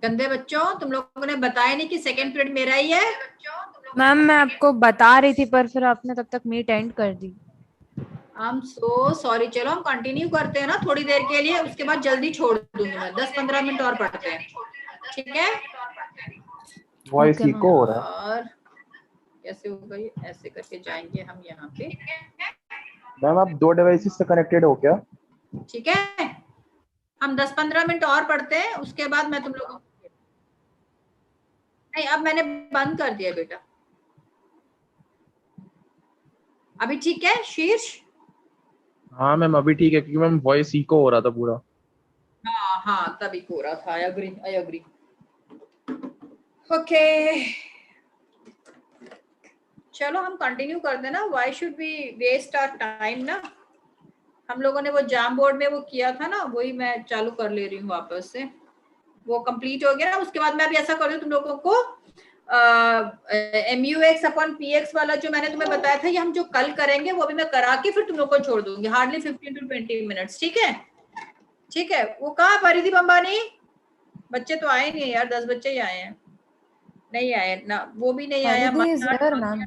गंदे बच्चों, तुम लोगों ने बताया नहीं कि सेकंड पीरियड मेरा ही है। मैम मैं आपको बता रही थी पर फिर आपने तब तक मीट एंड कर दी। I am so sorry. चलो हम कंटिन्यू करते हैं ना थोड़ी देर के लिए, उसके बाद जल्दी छोड़ दूंगी मैं। 10-15 मिनट और पढ़ते हैं, ठीक है? Voice okay ma'am. इको हो रहा है। और कैसे होगा ये? ऐसे करके जाएंगे हम यहाँ पे, मैम आप 2 डिवाइसेस से कनेक्टेड हो क्या? ठीक है? हम 10-15 मिनट और पढ़ते हैं, उसके बाद मैं तुम लोगों को, नहीं अब मैंने बंद कर दिया बेटा। अभी ठीक है शीर्ष? हाँ मैम अभी ठीक है, क्योंकि मैम वॉइस इको हो रहा था पूरा। हाँ हाँ, तभी हो रहा था। I agree, I agree. Okay, चलो हम कंटिन्यू कर देना। Why should we waste our time ना? हम लोगों ने वो जाम बोर्ड में वो किया था ना, वही मैं चालू कर ले रही हूँ वापस से। वो कंप्लीट हो गया ना, उसके बाद मैं अभी ऐसा कर रही हूँ तुम लोगों को MUX अपॉन PX वाला जो मैंने तुम्हें बताया था, ये हम जो कल करेंगे वो भी मैं करा के फिर तुम लोग को छोड़ दूंगी, हार्डली 15 to 20 मिनट्स, ठीक है? ठीक है। वो कहाँ परिधि अंबानी? बच्चे तो आए नहीं यार, 10 बच्चे ही आए हैं। नहीं आए ना, वो भी नहीं आया। परिधि इज हियर मैम।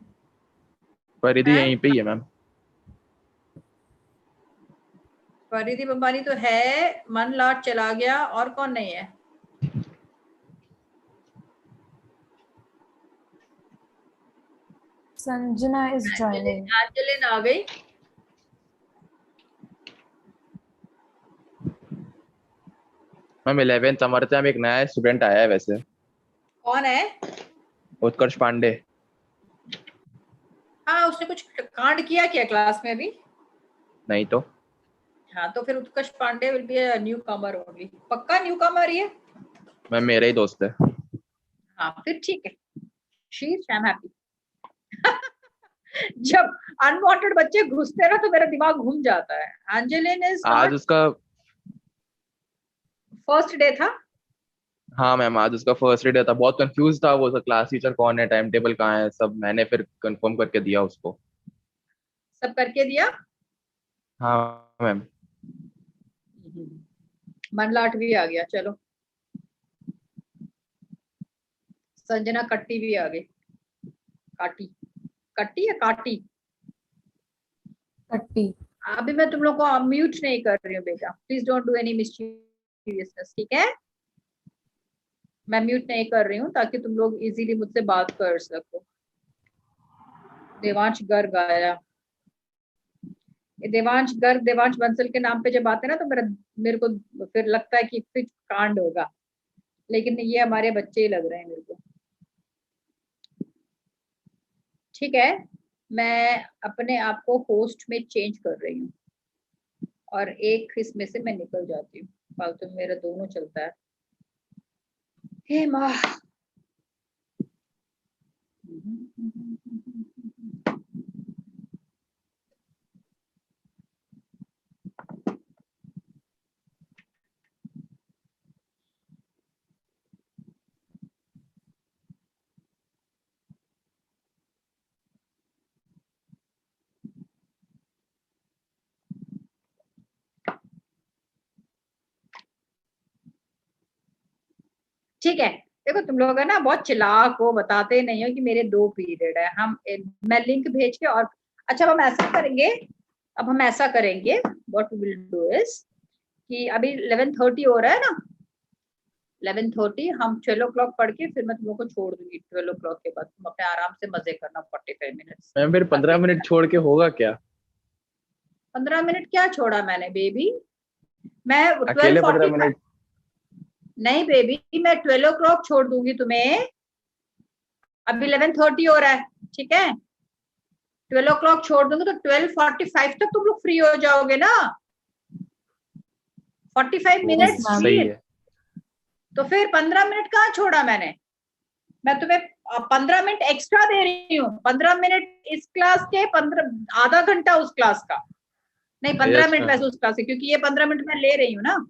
परिधि यहीं पे ही है मैम। परिधि अंबानी तो है, मन लाट चला गया, और कौन नहीं है? Sanjana is joining. एंजेलिन आ गई। मैम 11th हमारे टाइम एक नया स्टूडेंट आया है वैसे। कौन है? उत्कर्ष पांडे। हाँ, उसने कुछ कांड किया क्या क्लास में अभी? नहीं तो। हाँ, तो फिर Utkarsh Pandey will be a newcomer only. पक्का न्यू कमर ही है? मैम मेरा ही दोस्त है। हाँ फिर ठीक है। शीर्ष, आई एम हैप्पी। जब अनवांटेड बच्चे घुसते हैं ना तो मेरा दिमाग घूम जाता है। एंजेलिन इज आज नॉट। उसका फर्स्ट डे था। हाँ मैम आज उसका फर्स्ट डे था, बहुत कंफ्यूज था वो, क्लास टीचर कौन है, टाइम टेबल कहाँ है, सब मैंने फिर कंफर्म करके दिया उसको। सब करके दिया। हाँ मैम। मनलाट भी आ गया, चलो। संजना कट्टी भी आ गई। काटी, कट्टी या काटी? कट्टी। अभी मैं तुम लोग को म्यूट नहीं कर रही हूँ बेटा, प्लीज डोंट डू एनी मिस्टीरियसनेस, ठीक है? मैं म्यूट नहीं कर रही हूँ ताकि तुम लोग इजीली मुझसे बात कर सको। देवांश गर्ग आया। ये देवांश गर्ग, देवांश बंसल के नाम पे जब आते हैं ना तो मेरे को फिर लगता है कि कुछ कांड होगा, लेकिन ये हमारे बच्चे ही लग रहे हैं मेरे को। ठीक है, मैं अपने आप को होस्ट में चेंज कर रही हूँ और एक इसमें से मैं निकल जाती हूँ, फालतू में मेरा दोनों चलता है। हे माँ। ठीक है, देखो तुम लोग है ना बहुत चिल्लाक हो, बताते नहीं हो कि मेरे 2 पीरियड है। मैं लिंक भेज के और अच्छा, अब हम ऐसा करेंगे। अब हम ऐसा करेंगे, what we will do is कि अभी 11:30 हो रहा है ना, 11:30 हम 12 o'clock पढ़ के फिर मैं तुम लोग को छोड़ दूंगी। 12 o'clock के बाद तुम अपने आराम से मजे करना 45 मिनट्स। मैम फिर 15 मिनट छोड़ के होगा क्या? 15 मिनट क्या छोड़ा मैंने बेबी? मैं अकेले 12:45। 15 मिनट? नहीं बेबी, मैं 12 o'clock छोड़ दूंगी तुम्हें। अभी 11:30 हो रहा है, ठीक है? 12 o'clock छोड़ दूंगी तो 12:45 तक तुम लोग फ्री हो जाओगे ना। 45 यस मिनट्स मैम। सही फ्री। है। तो फिर 15 मिनट कहाँ छोड़ा मैंने? मैं तुम्हें 15 मिनट एक्स्ट्रा दे रही हूँ। 15 मिनट इस क्लास के, 15 आधा घंटा उस क्लास का। नहीं, 15 यस मिनट मैम। वैसे उस क्लास के, क्योंकि ये 15 मिनट मैं ले रही हूँ ना।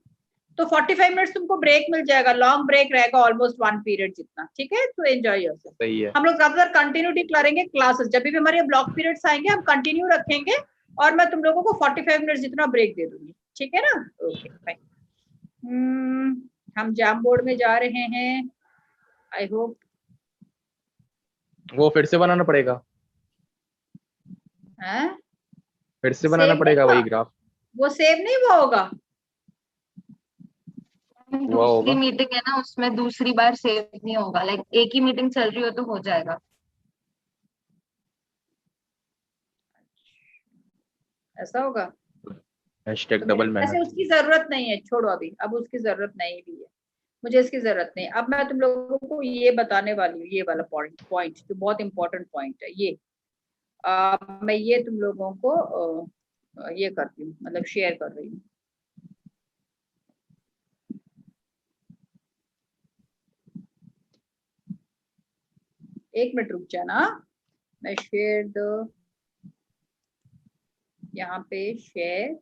तो 45 मिनट्स तुमको ब्रेक मिल जाएगा, लॉन्ग ब्रेक रहेगा, ऑलमोस्ट 1 पीरियड जितना, ठीक है? तो एंजॉय योरसेल्फ। सही है। हम लोग ज्यादातर कंटिन्यूटी करेंगे क्लासेस, जब भी हमारे ब्लॉक पीरियड्स आएंगे हम कंटिन्यू रखेंगे, और मैं तुम लोगों को 45 मिनट्स जितना ब्रेक दे दूंगी, ठीक है ना? Okay fine. हम जाम बोर्ड में जा रहे हैं। I hope. वो फिर से बनाना पड़ेगा, है फिर से बनाना सेव नहीं पड़ेगा हुआ, वही ग्राफ। वो सेव नहीं हुआ होगा। हुआ दूसरी होगा। मीटिंग है ना, उसमें दूसरी बार सेव नहीं होगा। लाइक एक ही मीटिंग चल रही हो तो हो जाएगा। ऐसा होगा। हैशटैग तो मेरे डबल ख्याल से मेहनत। उसकी जरूरत नहीं है, छोड़ो अभी, अब उसकी जरूरत नहीं भी है। मुझे इसकी जरूरत नहीं। अब मैं तुम लोगों को ये बताने वाली हूँ, ये वाला पॉइंट पॉइंट जो बहुत इंपॉर्टेंट पॉइंट है ये। मैं ये तुम लोगों को ये करती हूँ, मतलब शेयर कर रही हूँ। एक मिनट रुक जाना, मैं शेयर द, यहाँ पे शेयर,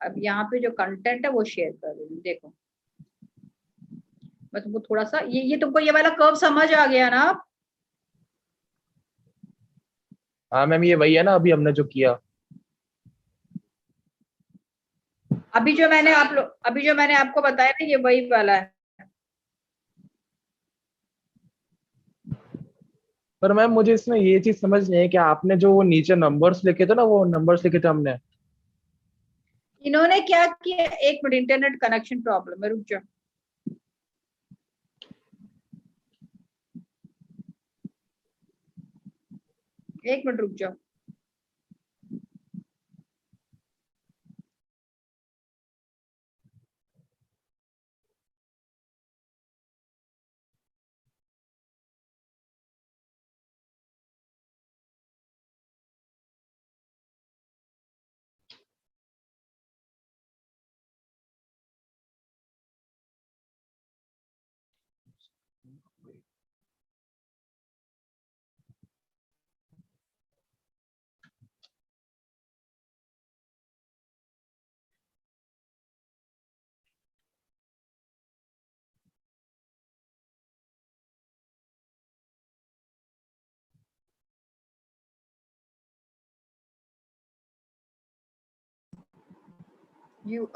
अब यहाँ पे जो कंटेंट है वो शेयर कर रही हूँ। देखो मैं तुमको थोड़ा सा ये तुमको ये वाला कर्व समझ आ गया ना। हाँ मैम, ये वही है ना अभी हमने जो किया। अभी जो मैंने आपको बताया ना, ये वही वाला है। पर मैम मुझे इसमें ये चीज समझ नहीं है कि आपने जो वो नीचे नंबर्स लिखे थे ना, वो नंबर्स लिखे थे हमने। इन्होंने क्या किया, एक मिनट, इंटरनेट कनेक्शन प्रॉब्लम है, रुक जाओ। एक मिनट रुक जाओ।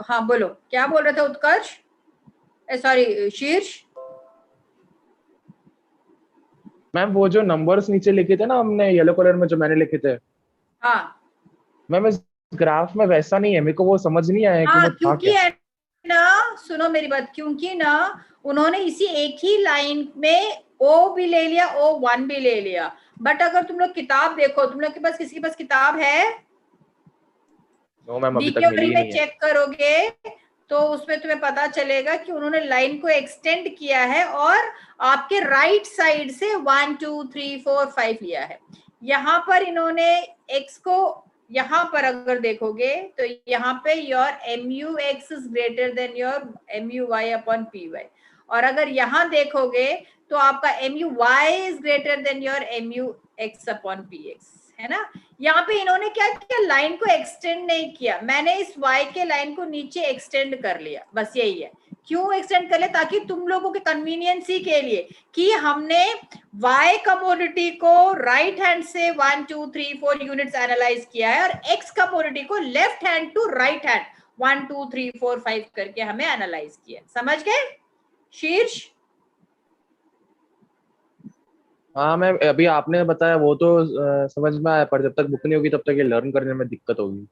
हाँ बोलो, क्या बोल रहे थे उत्कर्ष, सॉरी शीर्ष। मैम वो जो नंबर्स नीचे लिखे थे ना हमने येलो कलर में, जो मैंने लिखे थे, हाँ मैम इस ग्राफ में वैसा नहीं है। मेरे को वो समझ नहीं आया कि हाँ, वो था क्योंकि क्या। है ना, सुनो मेरी बात, क्योंकि ना उन्होंने इसी एक ही लाइन में ओ भी ले लिया, O1 भी ले लिया। बट अगर तुम लोग किताब देखो, तुम लोग के पास, किसी के पास किताब है? नो मैम, अभी तक मिली डीक्यूआरी ही में नहीं है। चेक करोगे तो उसमें तुम्हें पता चलेगा कि उन्होंने लाइन को एक्सटेंड किया है और आपके राइट साइड से 1 2 3 4 5 लिया है। यहाँ पर इन्होंने x को, यहाँ पर अगर देखोगे तो यहाँ पे your MUX is greater than your MUY upon PY, और अगर यहाँ देखोगे तो आपका MUY is greater than your MUX upon PX, है ना। यहाँ पे इन्होंने क्या किया, लाइन को एक्सटेंड नहीं किया, मैंने इस y के लाइन को नीचे एक्सटेंड कर लिया, बस यही है। क्यों एक्सटेंड कर लिया? ताकि तुम लोगों के कन्वीनियंसी के लिए कि हमने y कमोडिटी को राइट हैंड से 1 2 3 4 यूनिट्स एनालाइज किया है और x कमोडिटी को left hand to right hand 1 2 3 4 5 करके हमें एनालाइज किया। समझ गए शीर्ष? हाँ मैम, अभी आपने बताया वो तो समझ में आया, पर जब तक बुक नहीं होगी तब तक ये लर्न करने में दिक्कत होगी।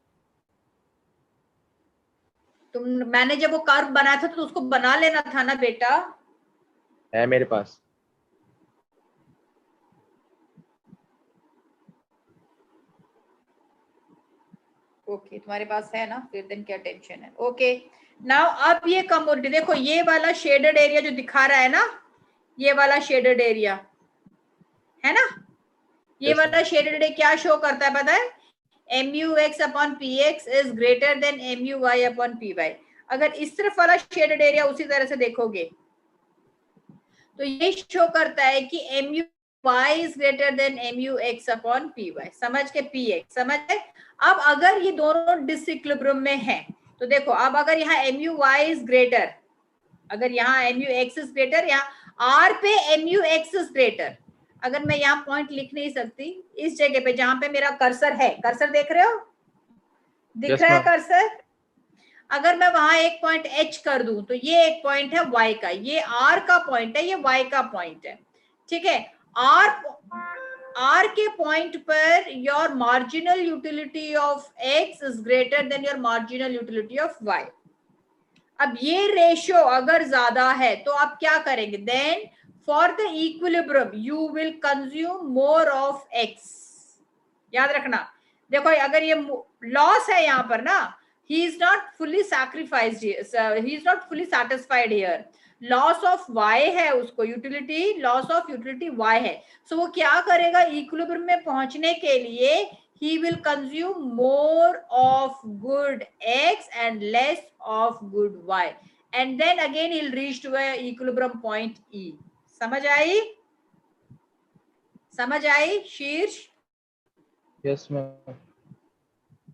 मैंने जब वो कर्व बनाया था तो उसको बना लेना था ना बेटा। है मेरे पास। ओके तुम्हारे पास है ना, फिर दिन क्या टेंशन है। ओके नाउ अब ये कमोडिटी देखो, ये वाला शेडेड एरिया जो दिखा रहा है ना, ये वाला शेडेड एरिया है ना, ये वाला शेडेड एरिया क्या शो करता है पता है? MUX upon PX is greater than MUY upon PY। अगर इस तरफ वाला शेडेड एरिया उसी तरह से देखोगे तो ये शो करता है कि MUY is greater than MUX upon PY। समझ के? PX समझ गए? अब अगर ये दोनों डिसइक्विलिब्रियम में है तो देखो, अब अगर यहाँ MUY इज ग्रेटर, अगर यहाँ MUX इज ग्रेटर, यहाँ R पे MUX इज ग्रेटर, अगर मैं यहाँ पॉइंट लिख नहीं सकती, इस जगह पे जहां पे मेरा कर्सर है, कर्सर देख रहे हो, दिख Yes, रहा है ma'am. कर्सर? अगर मैं वहां एक पॉइंट H कर दूं तो ये एक पॉइंट है Y का, ये R का पॉइंट है, ये Y का पॉइंट है, ठीक है। R के point per your marginal utility of X is greater than your marginal utility of Y। अब ये रेशियो अगर ज्यादा है तो आप क्या करेंगे, then for the equilibrium you will consume more of X। याद रखना, देखो अगर ये लॉस है यहाँ पर ना, he is not fully sacrificed here, he is not fully satisfied here, loss of y है उसको, utility loss of utility y है। सो वो क्या करेगा, इक्विलिब्रियम में पहुंचने के लिए he will consume more of good X and less of good Y, and then again he'll reach to a equilibrium point E। समझ आई, समझ आई शीर्ष? Yes ma'am.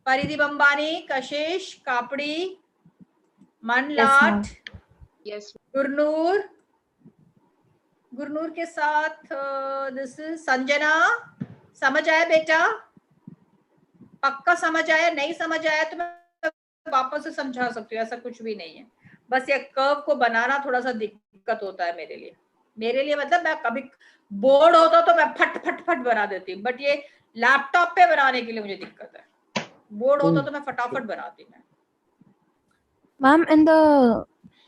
परिधि बंबानी, कशिश, कापड़ी, मनलाट, यस गुरनूर, गुरनूर के साथ दिस इज संजना। समझ आया बेटा? पक्का समझ आया? नहीं समझ आया तो मैं वापस से समझा सकती हूँ, ऐसा कुछ भी नहीं है। बस ये कर्व को बनाना थोड़ा सा दिक्कत होता है मेरे लिए मतलब मैं कभी बोर्ड होता तो मैं फट फट फट बना देती हूँ, बट ये लैपटॉप पे बनाने के लिए मुझे दिक्कत है। बोर्ड होता तो मैं फटाफट बनाती मैं। Ma'am,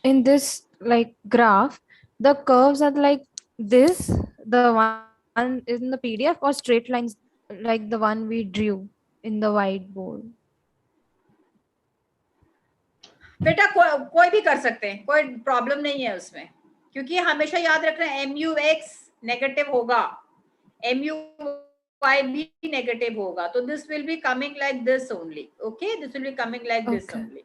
in this like graph, the curves are like this, the one in the PDF, or straight lines like the one we drew in the whiteboard? बेटा कोई भी कर सकते हैं, कोई प्रॉब्लम नहीं है उसमें, क्योंकि हमेशा याद रखना MUX नेगेटिव होगा, MUY भी नेगेटिव होगा, तो this will be coming like this only. Okay, this will be coming like this only.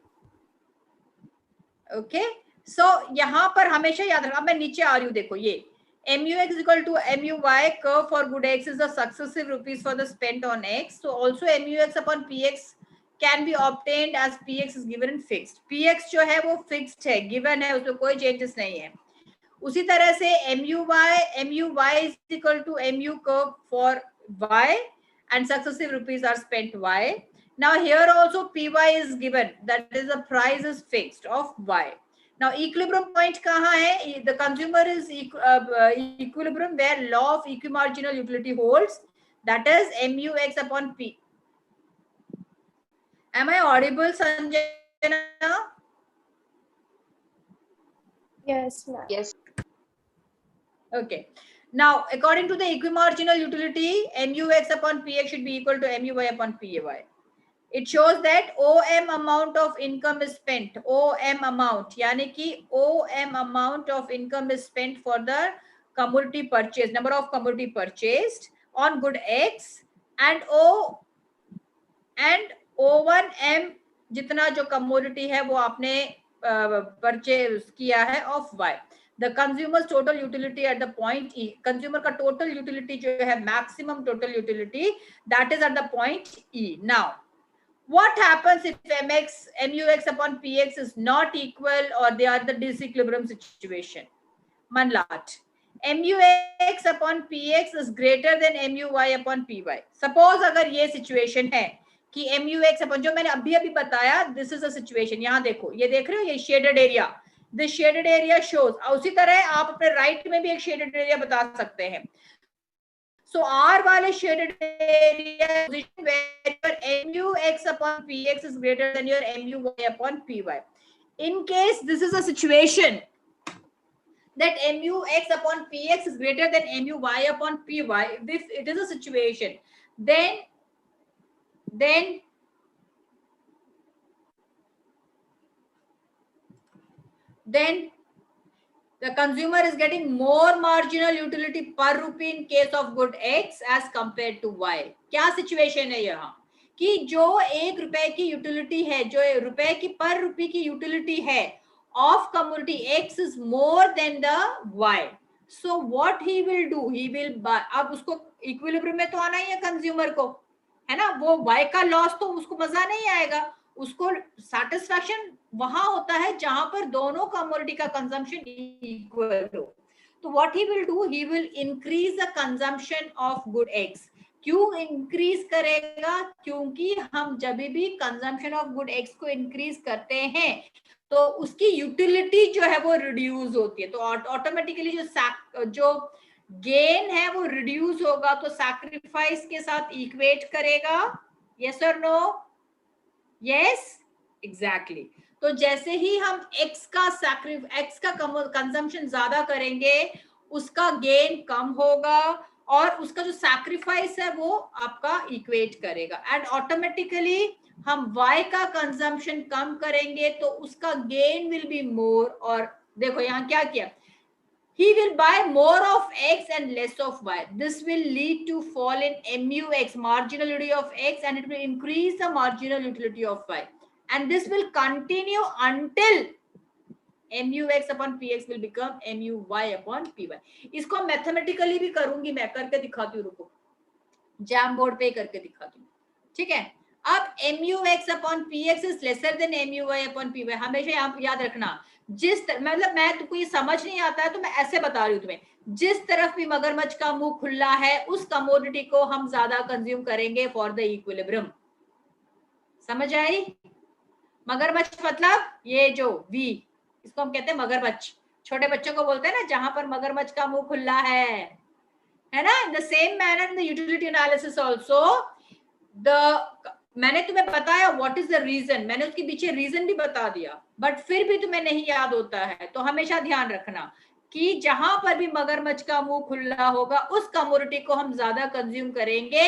Okay, so यहाँ पर हमेशा याद रखना। मैं नीचे आ रही हूँ, देखो ये MUX is equal to MUY curve for good X is the successive rupees for the spent on X. So also MUX upon PX can be obtained as PX is given and fixed. PX जो है वो fixed है, given है, उसमें कोई changes नहीं है। उसी तरह से MUY is equal to MU curve for Y and successive rupees are spent Y. Now here also PY is given, that is the price is fixed of Y. Now equilibrium point कहाँ है? The consumer is equilibrium where law of equimarginal utility holds, that is MUX upon P. Am I audible, Sanjana? Yes, ma'am. yes Okay. Now according to the equimarginal utility, MUX upon PX should be equal to MUY upon PAY. It shows that OM amount of income is spent, OM amount, यानी कि OM amount of income is spent for the commodity purchase, number of commodity purchased on good X, and O1M जितना जो commodity है वो आपने purchase किया है of Y. The consumer's total utility at the point E, consumer का total utility जो है maximum total utility, that is at the point E. Now what happens if MUX upon PX is not equal or they are the disequilibrium situation? Manlat, MUX upon PX is greater than MUY upon PY. Suppose अगर ये situation है कि MUX upon, जो मैंने अभी बताया, this is a situation, यहाँ देखो, ये देख रहे हो, ये shaded area, this shaded area shows, उसी तरह आप अपने right में भी एक shaded area बता सकते हैं। So R वाले shaded area position where your MUX upon PX is greater than your MUY upon PY. In case this is a situation that MUX upon PX is greater than MUY upon PY, if it is a situation, then the consumer is getting more marginal utility per rupee in case of good X as compared to Y. क्या situation है यहाँ कि जो ₹1 की utility है, जो रुपए की पर रुपी की यूटिलिटी है of commodity X is more than the Y. So what he will do? He will buy. अब उसको इक्विलिब्रियम में तो आना ही है कंज्यूमर को, है ना? वो Y का लॉस तो उसको मजा नहीं आएगा, उसको सैटिस्फैक्शन वहां होता है जहां पर दोनों कमोडिटी का कंजम्पशन इक्वल हो। तो what he will do, he will increase the consumption of good X क्यों इंक्रीज करेगा? क्योंकि हम जब भी कंजम्पशन ऑफ गुड एक्स को इंक्रीज करते हैं तो उसकी यूटिलिटी जो है वो रिड्यूस होती है, तो ऑटोमेटिकली जो गेन है वो रिड्यूस होगा, तो सैक्रिफाइस के साथ इक्वेट करेगा। यस और नो? Yes, exactly. तो जैसे ही हम एक्स का कंजम्पशन ज्यादा करेंगे उसका गेन कम होगा और उसका जो सैक्रिफाइस है वो आपका इक्वेट करेगा, एंड ऑटोमेटिकली हम y का कंजम्पशन कम करेंगे तो उसका गेन विल बी मोर। और देखो यहाँ क्या किया, he will buy more of x and less of y. This will lead to fall in MUX, marginal utility of x, and it will increase the marginal utility of y. And this will continue until MUX upon PX will become MUY upon PY. इसको mathematically भी करूंगी, मैं करके दिखाती हूँ, रुको, jam board पे करके दिखाती हूँ, ठीक है। अब MUX upon PX is lesser than MUY upon PY, हमेशा याद रखना। मतलब मैं तुमको ये समझ नहीं आता है तो मैं ऐसे बता रही हूँ तुम्हें, जिस तरफ भी मगरमच्छ का मुंह खुला है उस कमोडिटी को हम ज्यादा कंज्यूम करेंगे फॉर द इक्विलिब्रियम। समझ आई? मगरमच्छ मतलब ये जो V, इसको हम कहते हैं मगरमच्छ। छोटे बच्चों को बोलते हैं ना, जहां पर मगरमच्छ का मुंह खुला है ना। In the same manner in the utility analysis also मैंने तुम्हें बताया व्हाट इज द रीजन, मैंने उसके पीछे रीजन भी बता दिया, बट फिर भी तुम्हें नहीं याद होता है, तो हमेशा ध्यान रखना कि जहां पर भी मगरमच्छ का मुंह खुला होगा उस कमोडिटी को हम ज्यादा कंज्यूम करेंगे,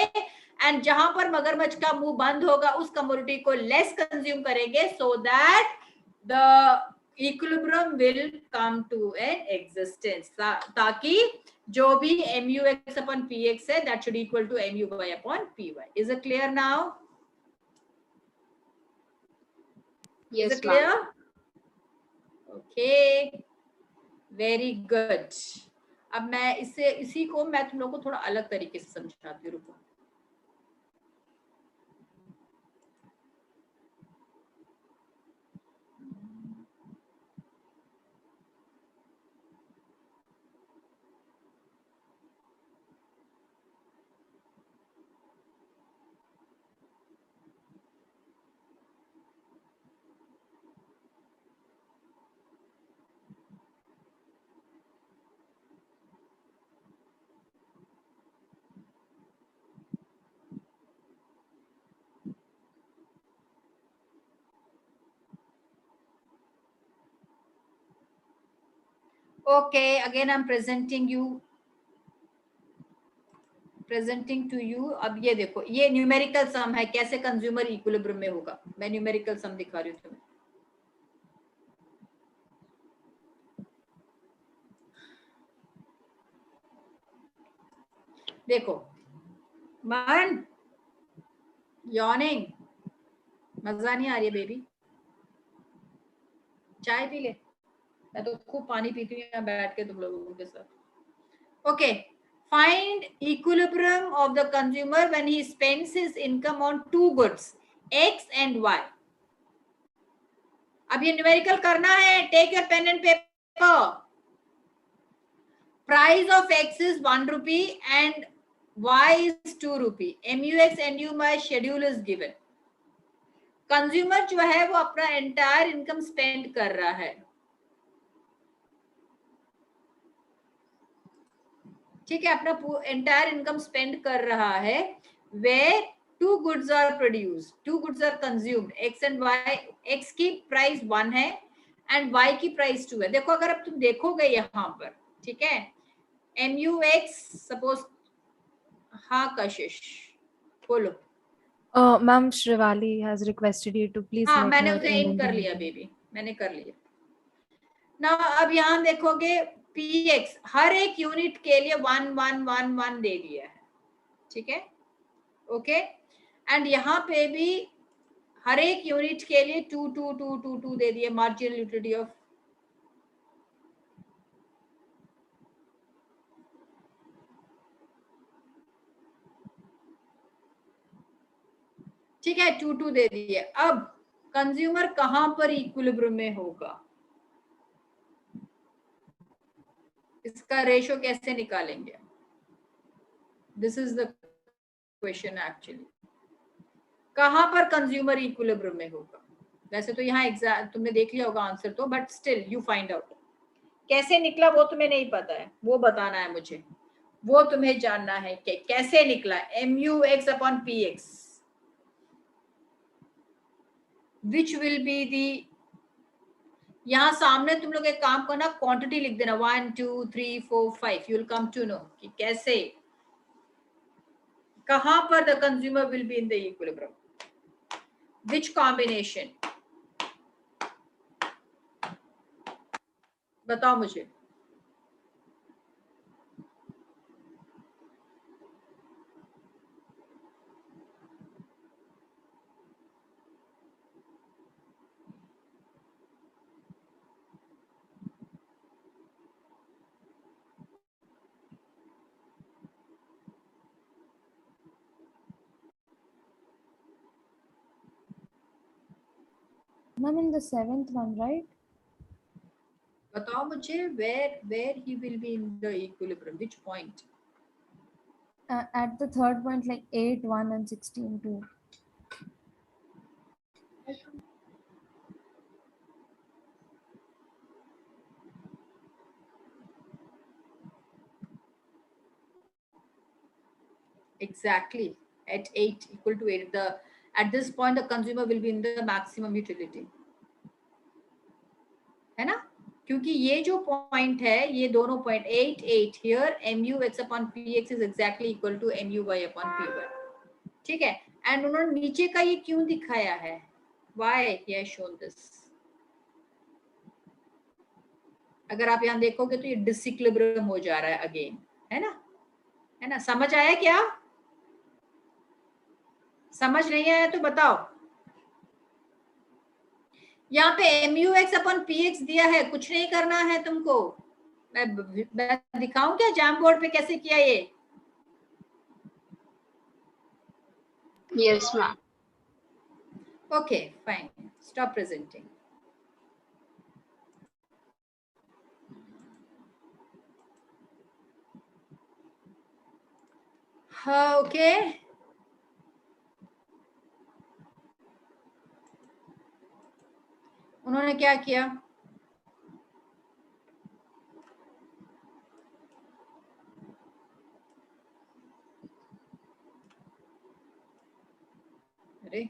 एंड जहां पर मगरमच्छ का मुंह बंद होगा उस कमोडिटी को लेस कंज्यूम करेंगे, so that the equilibrium will come to an existence, ताकि जो भी MUX upon PX है that should equal to MUY upon PY. Is it clear now? Yes, Is it clear? Okay, very good. अब मैं इसी को मैं तुम लोगों को थोड़ा अलग तरीके से समझाती हूँ, रुको। Okay, again I'm presenting to you. अब ये देखो, ये न्यूमेरिकल सम है, कैसे कंज्यूमर इक्विलिब्रियम में होगा। मैं न्यूमेरिकल सम दिखा रही हूँ तुम्हें। देखो, मन यॉर्निंग, मजा नहीं आ रही है बेबी? चाय पी ले, मैं तो खूब पानी पीती हूँ यहाँ बैठ के तुम लोगों के साथ। Okay, find equilibrium of the consumer when he spends his income on two goods, X and Y. अब ये न्यूमेरिकल करना है, take your pen and paper. Price of X is 1 rupee and Y is 2 rupee. MUX and MUY schedule is given. Consumer जो है वो अपना entire income spend कर रहा है, ठीक है, अपना एंटायर इनकम स्पेंड कर रहा है, where two goods are produced, two goods are consumed, X and Y। X की प्राइस 1 है एंड Y की प्राइस 2 है। देखो, अगर अब तुम देखोगे यहाँ पर, ठीक है, MUX सपोज, हाँ कशिश बोलो। Ma'am, Shrivali has requested you to please हाँ, let मैंने her उसे in इन the कर लिया meeting. बेबी, मैंने कर लिया ना। अब यहाँ देखोगे PX हर एक यूनिट के लिए 1 1 1 1 दे दिया है, ठीक है, ओके। एंड यहाँ पे भी हर एक यूनिट के लिए 2 2 2 2 2 दे दिया, मार्जिनल यूटिलिटी ऑफ, ठीक है, 2 2 दे दिए। अब कंज्यूमर कहां पर इक्विलिब्रियम में होगा, इसका रेशो कैसे निकालेंगे? This is the question actually, कहां पर कंज्यूमर इक्विलिब्रियम में होगा। वैसे तो यहाँ एग्जैक्ट तुमने देख लिया होगा आंसर तो, but still you find out. कैसे निकला वो तुम्हें नहीं पता है, वो बताना है मुझे, वो तुम्हें जानना है कि कैसे निकला MUX/PX, which will be the. यहाँ सामने तुम लोग एक काम करना, क्वांटिटी लिख देना 1 2 3 4 5, you will come to know कि कैसे, कहां पर the consumer will be in the equilibrium, which combination, बताओ मुझे। Ma'am, in the seventh one, right? बताओ मुझे, where he will be in the equilibrium, which point? At the third point, like 8, 1 and 16, 2. Exactly, at 8 equal to 8, the at this point the consumer will be in the maximum utility, है ना, क्योंकि ये जो point है, ये दोनों point 8 8 here MUX/PX is exactly equal to MUY/PY, ठीक है। एंड उन्होंने नीचे का ये क्यों दिखाया है, why he has shown this. अगर आप यहाँ देखोगे तो ये डिसइक्विलिब्रियम हो जा रहा है अगेन, है ना, समझ आया क्या? समझ नहीं आया तो बताओ। यहाँ पे MUX/PX दिया है, कुछ नहीं करना है तुमको। मैं दिखाऊं क्या जैम बोर्ड पे कैसे किया ये? Yes, ma'am. Okay fine, stop presenting. हाँ ओके, उन्होंने क्या किया, अरे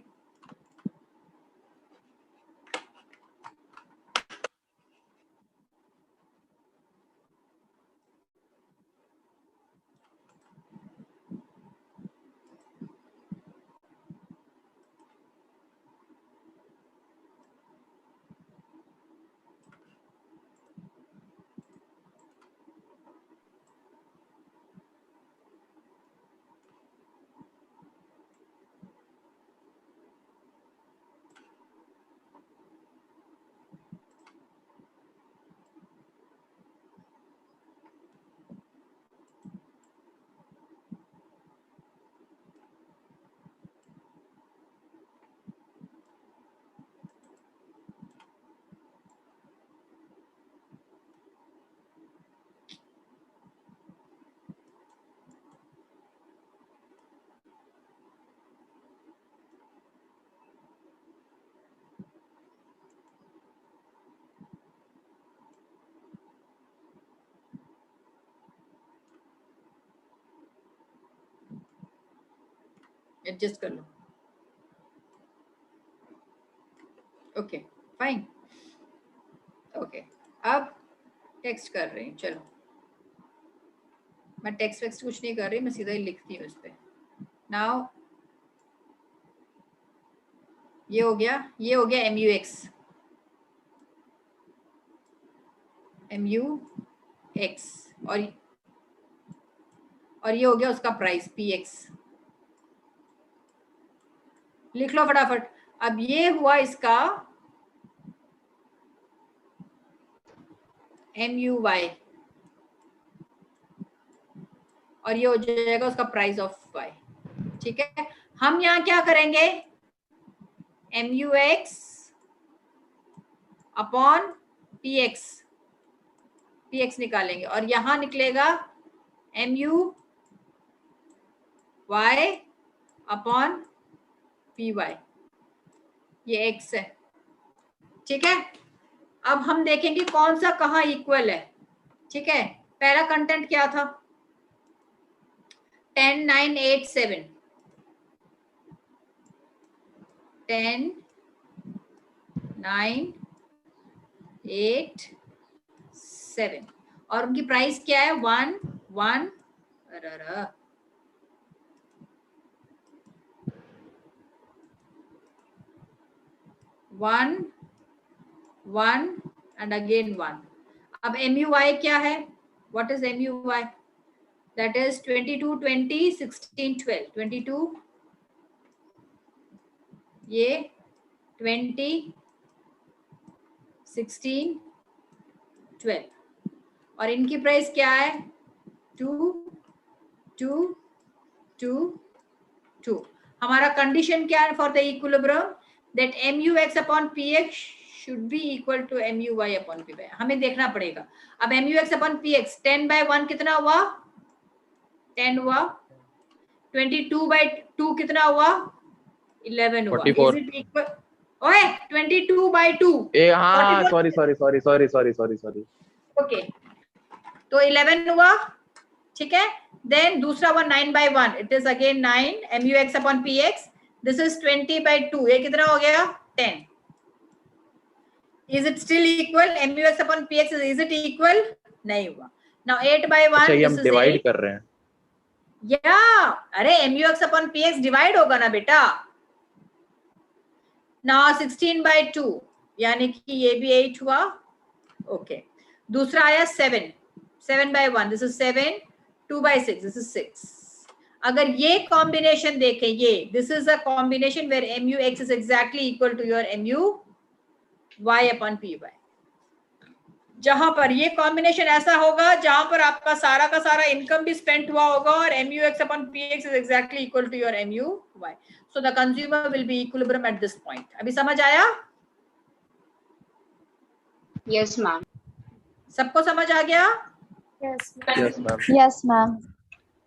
एडजस्ट कर लो, ओके फाइन, ओके। अब टेक्स्ट कर रही हूँ, चलो मैं टेक्स्ट वेक्स्ट कुछ नहीं कर रही, मैं सीधा ही लिखती हूँ इस पे। नाउ ये हो गया MUX और ये हो गया उसका प्राइस PX। लिख लो फटाफट। अब ये हुआ इसका MUY और ये हो जाएगा उसका प्राइस ऑफ Y, ठीक है। हम यहाँ क्या करेंगे, MUX/PX निकालेंगे और यहां निकलेगा MUY अपॉन पी वाई, ये x है, ठीक है। अब हम देखेंगे कौन सा कहाँ इक्वल है, ठीक है। पहला कंटेंट क्या था, 10 9 8 7, 10 9 8 7, और उनकी प्राइस क्या है 1 1, 1 1 and again 1। अब MUY क्या है, what is MUY, that is 22 20 16 12, 22 ये 20 16 12, और इनकी प्राइस क्या है 2 2 2 2। हमारा कंडीशन क्या है for the equilibrium, that MUX upon PX should be equal to MUY upon PY। हमें देखना पड़ेगा। अब MUX upon PX 10 by 1 कितना हुआ 10 हुआ, 22 by 2 कितना हुआ 11 हुआ। 44। Is it equal? ओए 22 by 2 ए हाँ 44। सॉरी। ओके, तो 11 हुआ, ठीक है। देन दूसरा हुआ 9 by 1, it is again 9 MUX upon PX, this is 20 by 2, ये कितना हो गया 10। Is it still equal? MUX upon PX is it equal? नहीं हुआ। Now 8 by 1, अच्छा ये हम this is डिवाइड 8। कर रहे हैं। या अरे MUX upon PX डिवाइड होगा ना बेटा। Now 16 by 2, यानी कि ये भी 8 हुआ। ओके, दूसरा आया 7 by 1, this is 7, 2 by 6, this is 6। अगर ये कॉम्बिनेशन देखें, ये this is a combination where MUX is exactly equal to your MUY upon PY। जहां पर ये कॉम्बिनेशन ऐसा होगा जहां पर आपका सारा का सारा इनकम भी स्पेंड हुआ होगा और MUX upon PX is exactly equal to your MUY, so the consumer will be equilibrium at this point। अभी समझ आया? Yes, ma'am. सबको समझ आ गया? Yes, yes ma'am. Yes, ma'am.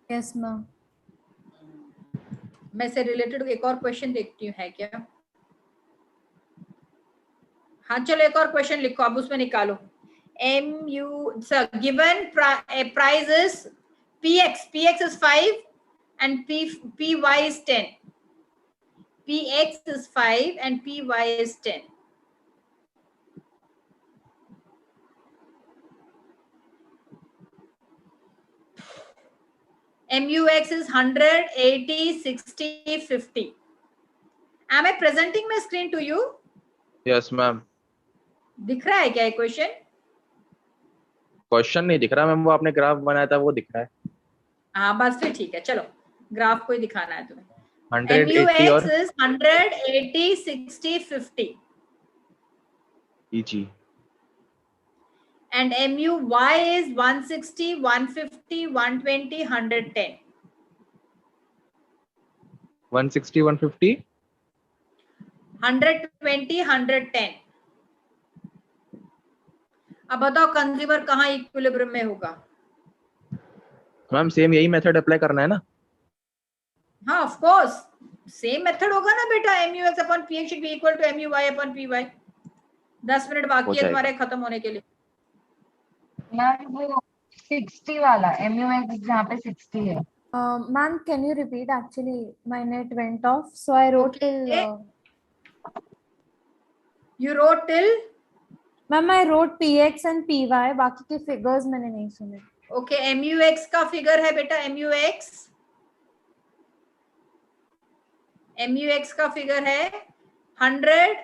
yes, ma'am. मैं से रिलेटेड एक और क्वेश्चन देखती हूँ है क्या। हाँ चलो एक और क्वेश्चन लिखो, अब उसमें निकालो। given price is PX is 5 and PY is 10। PX is 5 and PY is 10। MUX is 100 80 60 50। Am I presenting my screen to you? Yes ma'am. दिख रहा है क्या ये क्वेश्चन? क्वेश्चन नहीं दिख रहा मैम, वो आपने ग्राफ बनाया था वो दिख रहा है। हाँ बस फिर ठीक है, चलो ग्राफ को ही दिखाना है तुम्हें। 180 और MUX is 100 80 60 50 EG and MUY is 160 150 120 110। 160 150 120 110। अब बताओ कंज्यूमर कहाँ इक्विलिब्रियम में होगा? मैम सेम यही मेथड अप्लाई करना है ना? हाँ ऑफ कोर्स सेम मेथड होगा ना बेटा। MUX upon PX should be equal to MUY upon PY। 10 minute बाकी है तुम्हारे खत्म होने के लिए। मैम वो 60 वाला MUX जहाँ पे 60 है। Ma'am, can you repeat? Actually, my net went off, so I wrote Okay. till. You wrote till? Ma'am, I wrote PX and PY. बाकी के figures मैंने नहीं सुने। ओके MUX का फिगर है बेटा, MUX का फिगर है 100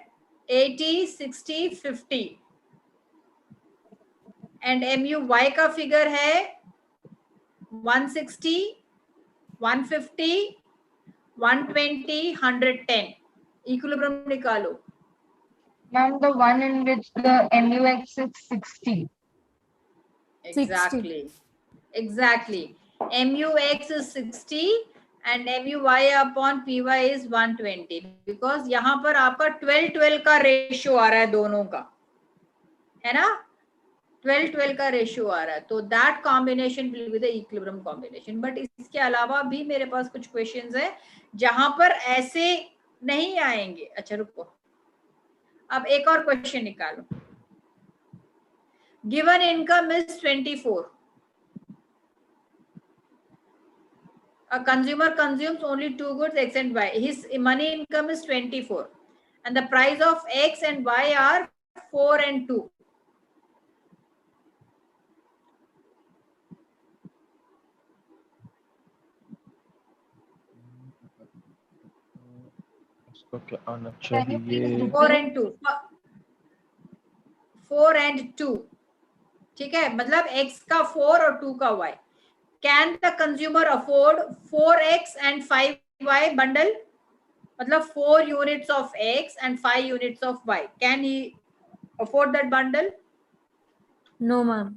80 60 50 एंड MUY का फिगर है 160 150 120 110। इक्विलिब्रियम निकालो। Ma'am the one in which the MUX is 60। Exactly. MUX is 60 and MUY upon PY is 120 because यहाँ पर आपका 12-12 का रेशियो आ रहा है दोनों का, है ना? 12-12 का रेशियो आ रहा है, तो that combination will be the equilibrium combination. But इसके अलावा भी मेरे पास कुछ क्वेश्चंस है जहां पर ऐसे नहीं आएंगे। अच्छा रुको, अब एक और क्वेश्चन निकालो। Given income is 24, a consumer consumes only two goods x and y, his money income is 24 and the price of x and y are 4 and 2. इसको क्या आना Can you please चाहिए? 4 repeat? and 2, 4 and 2, ठीक है, मतलब x का 4 और 2 का y. Can the consumer afford 4x and 5y bundle? मतलब 4 units of x and 5 units of y. Can he afford that bundle? No, ma'am.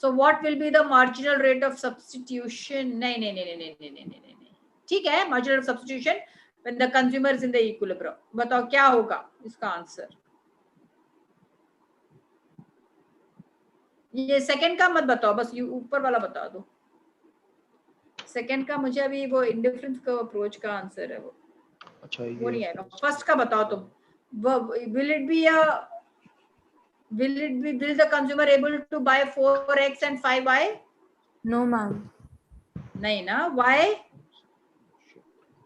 So what will be the marginal rate of substitution? नहीं नहीं नहीं नहीं नहीं नहीं नहीं नहीं नहीं, ठीक है, marginal rate of substitution when the consumer is in the equilibrium. बताओ क्या होगा इसका आंसर? ये सेकंड का मत बताओ, बस ये ऊपर वाला बता दो। सेकंड का मुझे अभी वो इंडिफरेंस का अप्रोच का आंसर है वो अच्छा वो ये नहीं आएगा। फर्स्ट का बताओ तुम। will the consumer able to buy 4x and 5y? No, ma'am. नहीं ना, why?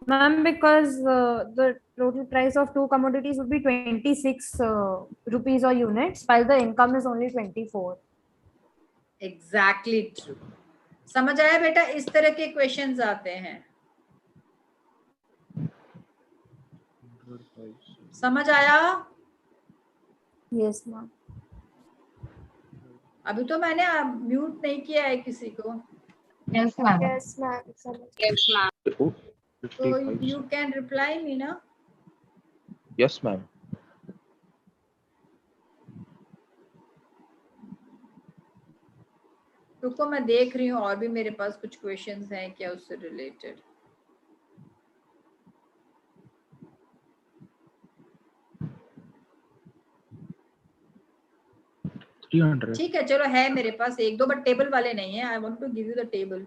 Ma'am, because the total price of two commodities would be 26 rupees or units, while the income is only 24. Exactly true. समझ आया बेटा? इस तरह के questions आते हैं, समझ आया? Yes, ma'am. अभी तो मैंने म्यूट नहीं किया है किसी को, Yes, ma'am. Yes, ma'am. Yes, ma'am. Oh, तो 55. यू कैन रिप्लाई मी ना। Yes, ma'am. रुको मैं देख रही हूँ, और भी मेरे पास कुछ क्वेश्चंस हैं क्या उससे रिलेटेड। ठीक है चलो, है मेरे पास एक दो, बट टेबल वाले नहीं है। I want to give you the table.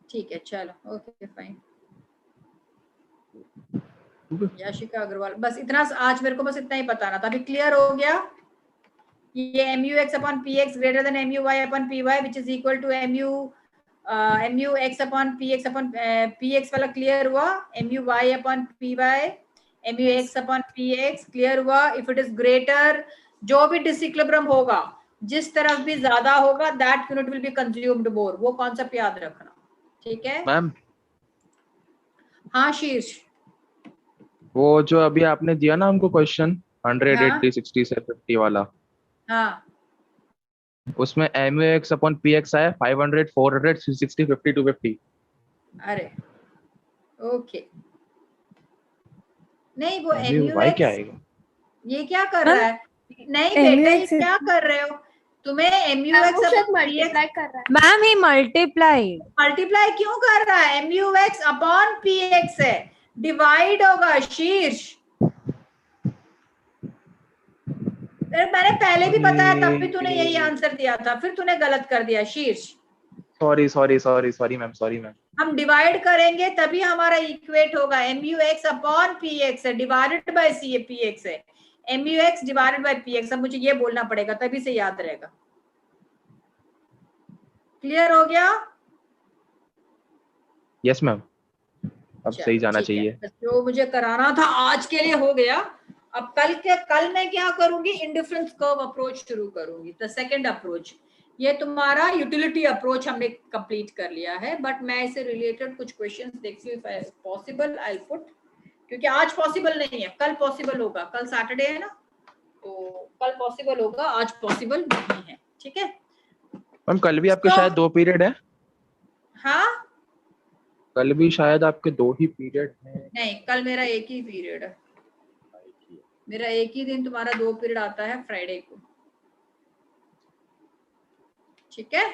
ठीक है चलो, ओके फाइन। याशिका अग्रवाल, बस इतना आज मेरे को बस इतना ही बताना था। अभी क्लियर हो गया? ये MUX upon PX greater than MUY upon PY which is equal to MUX upon PX upon PX वाला क्लियर हुआ? MUY upon PY, MUX upon PX clear हुआ? इफ इट इज ग्रेटर, जो भी डिसइक्विलिब्रियम होगा, जिस तरफ भी ज्यादा होगा, that unit will be consumed more. वो कॉन्सेप्ट याद रखना, ठीक है मैम? हाँ शीर्ष, वो जो अभी आपने दिया ना हमको क्वेश्चन 100, हाँ 80, 60 से 50 वाला, हाँ उसमें MUX अपॉन PX आया 500, 400, 360, 50, 250। अरे ओके, नहीं वो MUY क्या MUX आएगा? ये क्या कर रहा है? नहीं बेटा, ये क्या कर रहे हो? तुम्हें MUX शायद अपॉन PX मल्टीप्लाई कर रहा है। Ma'am, he multiplied. मल्टीप्लाई क्यों कर रहा है? MUX अपॉन PX है, डिवाइड होगा शीर्ष। मैंने पहले भी बताया, तब भी तूने यही आंसर दिया था, फिर तूने गलत कर दिया शीर्ष। Sorry ma'am, sorry ma'am. हम डिवाइड करेंगे तभी हमारा इक्वेट होगा। MUX अपॉन PX है, डिवाइडेड बाय PX है। MUX divided by PX। अब मुझे ये बोलना पड़ेगा, तभी से याद रहेगा। क्लियर हो गया? यस मैम, अब सही जाना चाहिए। जो मुझे कराना था आज के लिए हो गया। अब कल मैं क्या करूंगी? इंडिफरेंस कर्व अप्रोच शुरू करूंगी, द सेकंड अप्रोच। ये तुम्हारा यूटिलिटी अप्रोच हमने कंप्लीट कर लिया है, बट मैं इससे रिलेटेड कुछ क्वेश्चंस देखती हूँ, इफ पॉसिबल आई पुट, क्योंकि आज पॉसिबल नहीं है, कल पॉसिबल होगा। कल सैटरडे है ना, तो कल पॉसिबल होगा, आज पॉसिबल नहीं है। ठीक है मैम, कल भी आपके शायद 2 पीरियड है। हाँ कल भी शायद आपके 2 ही पीरियड हैं। नहीं, कल मेरा एक ही पीरियड है। मेरा एक ही दिन, तुम्हारा 2 पीरियड आता है फ्राइडे को। ठीक है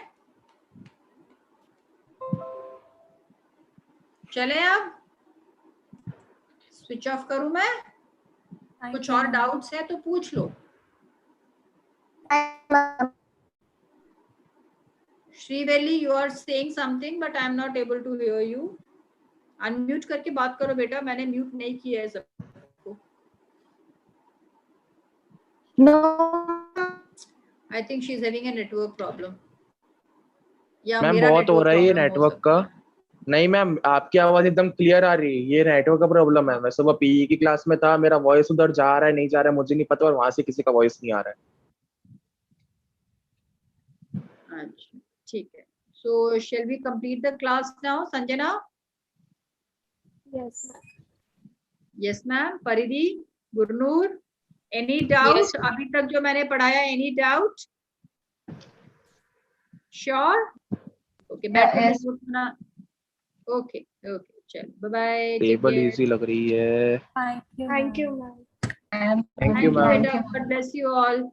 चले, अब स्विच ऑफ करूं मैं? कुछ और डाउट्स है तो पूछ लो। श्रीवेली, you are saying something but I am not able to hear you. Unmute करके बात करो बेटा, मैंने म्यूट नहीं किया है सबको. No. I think she is having a network problem. या मैम मेरा बहुत हो network रहा है ये problem हो नेटवर्क सकता का. है. नहीं मैम, आपकी आवाज एकदम क्लियर आ रही है, ये नेटवर्क का प्रॉब्लम है. मैं सुबह पीई की क्लास में था, मेरा वॉइस उधर जा रहा है नहीं जा रहा है मुझे नहीं पता, और वहां से किसी का वॉइस नहीं आ रहा है. अच्छा, ठीक है. So shall we complete the class now, Sanjana? Yes, ma'am. Yes ma'am. Paridi, Gurnoor, any doubt? Yes, ma'am. अभी तक जो मैंने पढ़ाया, any doubt? Sure? Okay, बैठो yes. अपना. Okay, okay, चलो, bye bye. टेबल इजी लग रही है. Thank you, ma'am. And Thank you, Thank you, ma'am. beta. God bless you all.